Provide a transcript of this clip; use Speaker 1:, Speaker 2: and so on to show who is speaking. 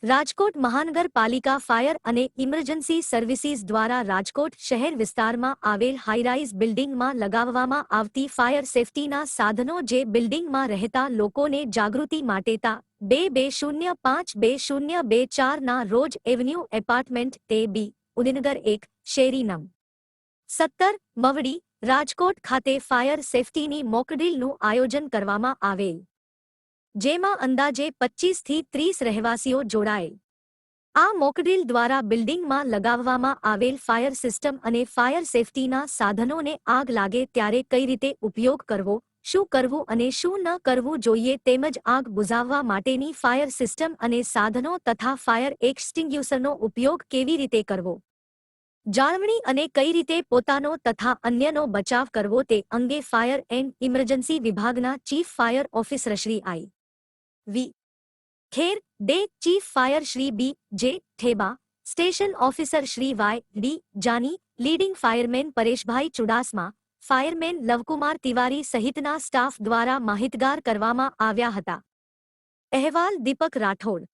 Speaker 1: રાજકોટ મહાનગરપાલિકા ફાયર અને emergency services દ્વારા રાજકોટ શહેર વિસ્તારમાં આવેલ હાઈરાઇઝ બિલ્ડિંગમાં લગાવવામાં આવતી ફાયર સેફટીના સાધનો જે બિલ્ડિંગમાં રહેતા લોકોને જાગૃતિ માટે તા 2-2052-024ના રોજ એવન્યુ એપાર્ટમેન્ટ તે બી ઉદયનગર 1 શેરી નં. 17 મવડી રાજકોટ ખાતે ફાયર સેફટીની મોકડ્રીલનું આયોજન કરવામાં આવેલ, જેમાં અંદાજે 25 થી 30 રહેવાસીઓ જોડાયેલ. આ મોકડ્રીલ દ્વારા બિલ્ડિંગમાં લગાવવામાં આવેલ ફાયર સિસ્ટમ અને ફાયર સેફટીના સાધનોને આગ લાગે ત્યારે કઈ રીતે ઉપયોગ કરવો, શું કરવું અને શું ન કરવું જોઈએ તેમજ આગ બુઝાવવા માટેની ફાયર સિસ્ટમ અને સાધનો તથા ફાયર એક્સટિંગ્યુશરનો ઉપયોગ કેવી રીતે કરવો, જાળવણી અને કઈ રીતે પોતાનો તથા અન્યનો બચાવ કરવો તે અંગે ફાયર એન્ડ ઇમરજન્સી વિભાગના chief fire officer Shri I. V. Kher, ડે chief fire Shri B. J. Theba, station officer Shri Y. D. Jani, leading fireman Pareshbhai Chudasama, fireman Lavkumar Tiwari સહિતના સ્ટાફ દ્વારા માહિતગાર કરવામાં આવ્યા હતા. અહેવાલ દીપક રાઠોડ.